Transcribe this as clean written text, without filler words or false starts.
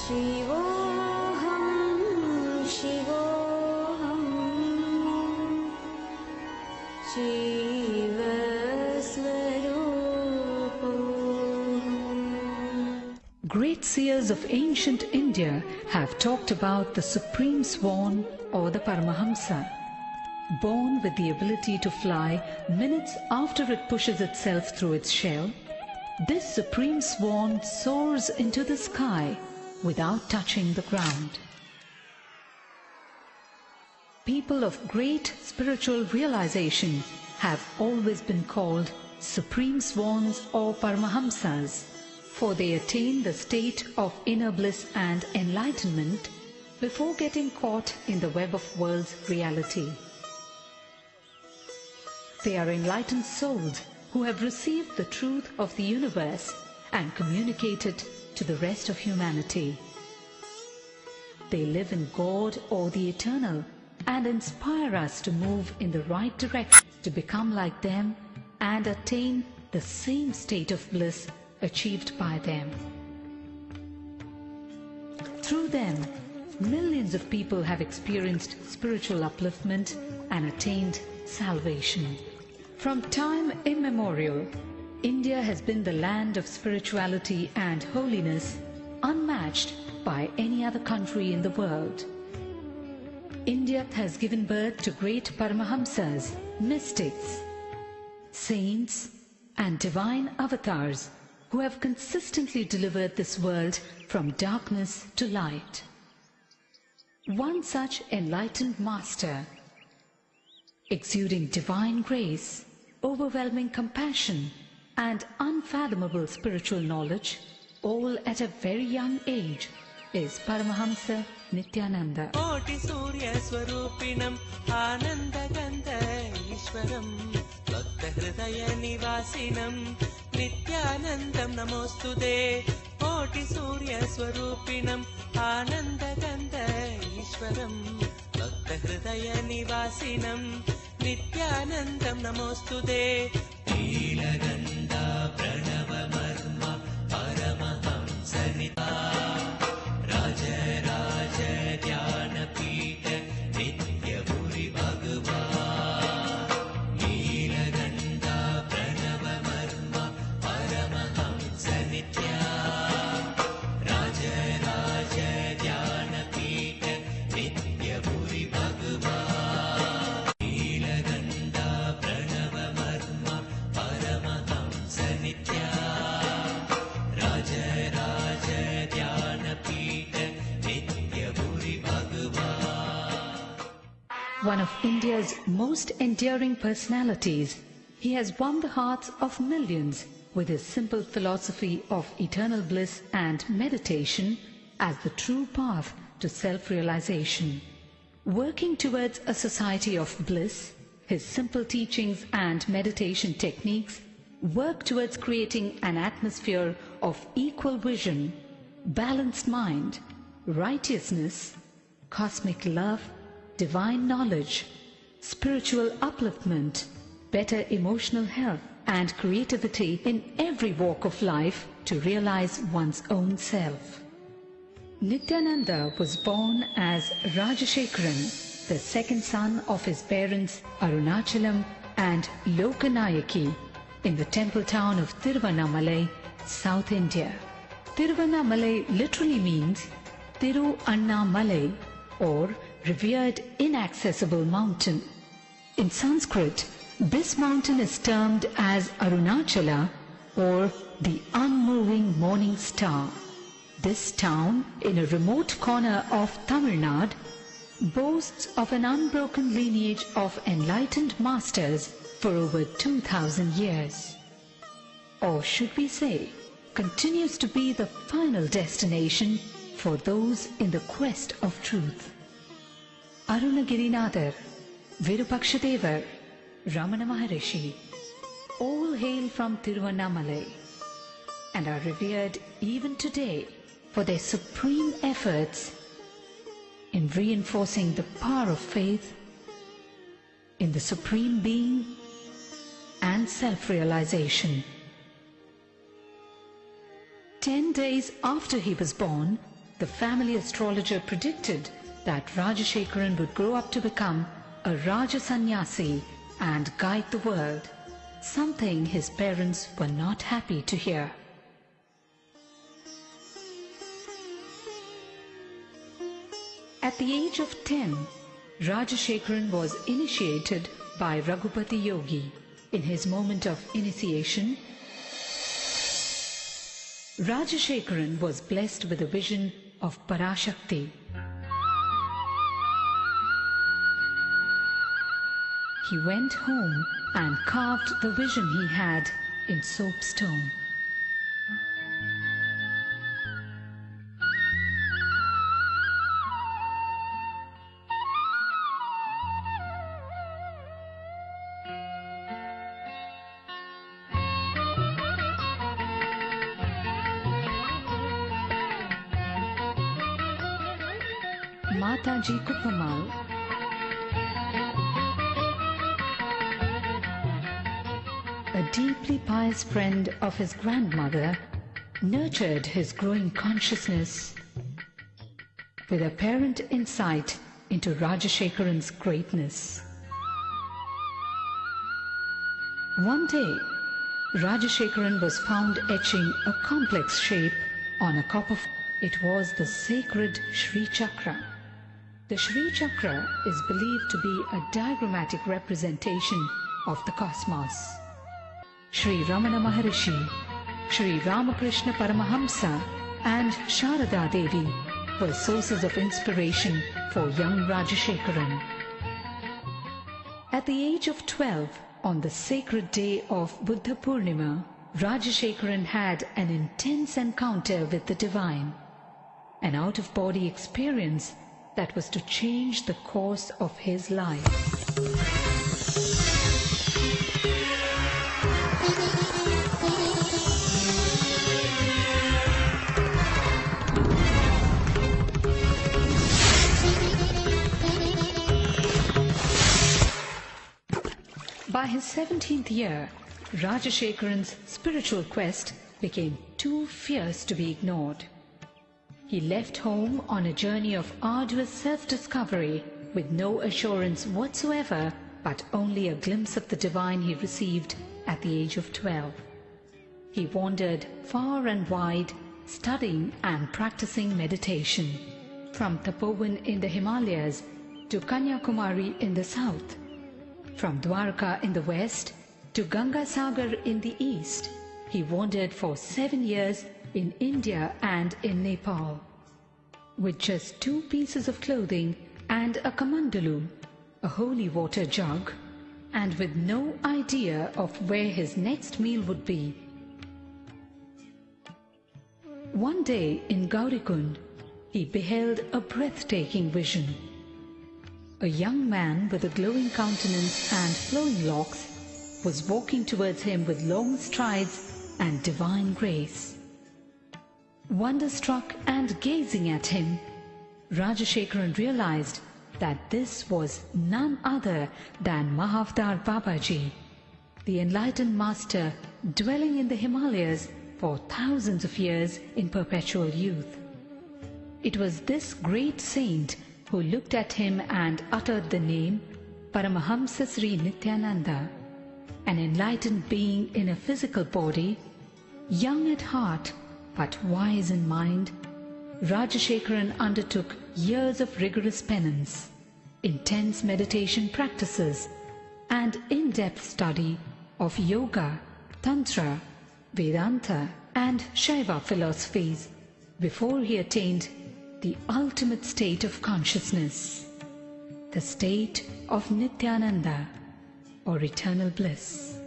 Shivoham, Shivoham, Shivaswarupoham. Great seers of ancient India have talked about the supreme swan or the Paramahamsa. Born with the ability to fly minutes after it pushes itself through its shell, this supreme swan soars into the sky without touching the ground. People of great spiritual realization have always been called supreme swans or Paramahamsas, for they attain the state of inner bliss and enlightenment before getting caught in the web of world's reality. They are enlightened souls who have received the truth of the universe and communicate it to the rest of humanity. They live in God or the Eternal and inspire us to move in the right direction to become like them and attain the same state of bliss achieved by them. Through them, millions of people have experienced spiritual upliftment and attained salvation. From time immemorial, India has been the land of spirituality and holiness unmatched by any other country in the world. India has given birth to great Paramahamsas, mystics, saints and divine avatars who have consistently delivered this world from darkness to light. One such enlightened master, exuding divine grace, overwhelming compassion and unfathomable spiritual knowledge, all at a very young age, is Paramahamsa Nithyananda. Koti Surya Swarupinam Ananda Gandha Ishwaram Bhakta Hridaya Nivasinam Nithyanandam Namostude. Koti Surya Swarupinam Ananda Gandha Ishwaram Bhakta Hridaya Nivasinam Nithyanandam Namostude. Nilagandha Pranava Marma Paramahamsa Nithyananda Raja Raja Dhyana Pita Nitya Puri Bhagavan. Nilagandha Pranava Marma Paramahamsa Nithyananda Raja Raja Dhyana Pita Nitya Puri Bhagavan. Nilagandha Pranava Marma Paramahamsa Nithyananda Raja Raja Dhyana Pita Nitya Puri Bhagavan. One of India's most enduring personalities, he has won the hearts of millions with his simple philosophy of eternal bliss and meditation as the true path to self-realization. Working towards a society of bliss, his simple teachings and meditation techniques work towards creating an atmosphere of equal vision, balanced mind, righteousness, cosmic love, divine knowledge, spiritual upliftment, better emotional health and creativity in every walk of life to realize one's own self. Nithyananda was born as Rajashekharan, the second son of his parents Arunachalam and Lokanayaki, in the temple town of Tiruvannamalai, South India. Tiruvannamalai literally means Tiru Annamalai, or revered inaccessible mountain. In Sanskrit, this mountain is termed as Arunachala, or the unmoving morning star. This town, in a remote corner of Tamil Nadu, boasts of an unbroken lineage of enlightened masters for over 2000 years. Or should we say, continues to be the final destination for those in the quest of truth. Arunagirinathar, Virupakshadevar, Ramana Maharishi, all hail from Tiruvannamalai and are revered even today for their supreme efforts in reinforcing the power of faith in the Supreme Being and self-realization. 10 days after he was born, the family astrologer predicted that Rajashekaran would grow up to become a Raja Sannyasi and guide the world, something his parents were not happy to hear. At the age of 10, Rajashekaran was initiated by Raghupati Yogi. In his moment of initiation, Rajashekaran was blessed with a vision of Parashakti. He went home and carved the vision he had in soapstone. Mataji Kuppamal, a deeply pious friend of his grandmother, nurtured his growing consciousness with apparent insight into Rajashekaran's greatness. One day, Rajashekaran was found etching a complex shape on a copper. It was the sacred Shri Chakra. The Shri Chakra is believed to be a diagrammatic representation of the cosmos. Sri Ramana Maharishi, Sri Ramakrishna Paramahamsa and Sharada Devi were sources of inspiration for young Rajashekaran. At the age of 12, on the sacred day of Buddha Purnima, Rajashekaran had an intense encounter with the divine, an out-of-body experience that was to change the course of his life. By his 17th year, Rajashekaran's spiritual quest became too fierce to be ignored. He left home on a journey of arduous self-discovery with no assurance whatsoever, but only a glimpse of the divine he received at the age of 12. He wandered far and wide, studying and practicing meditation, from Tapovan in the Himalayas to Kanyakumari in the south, from Dwarka in the west to Gangasagar in the east. He wandered for 7 years in India and in Nepal. With just 2 pieces of clothing and a kamandalu, a holy water jug, and with no idea of where his next meal would be. One day in Gaurikund, he beheld a breathtaking vision. A young man with a glowing countenance and flowing locks was walking towards him with long strides and divine grace. Wonderstruck and gazing at him, Rajashekaran realized that this was none other than Mahavdar Babaji, the enlightened master dwelling in the Himalayas for thousands of years in perpetual youth. It was this great saint who looked at him and uttered the name Paramahamsa Sri Nithyananda, an enlightened being in a physical body, young at heart but wise in mind. Rajashekaran undertook years of rigorous penance, intense meditation practices, and in-depth study of yoga, tantra, Vedanta, and Shaiva philosophies before he attained the ultimate state of consciousness, the state of Nithyananda or eternal bliss.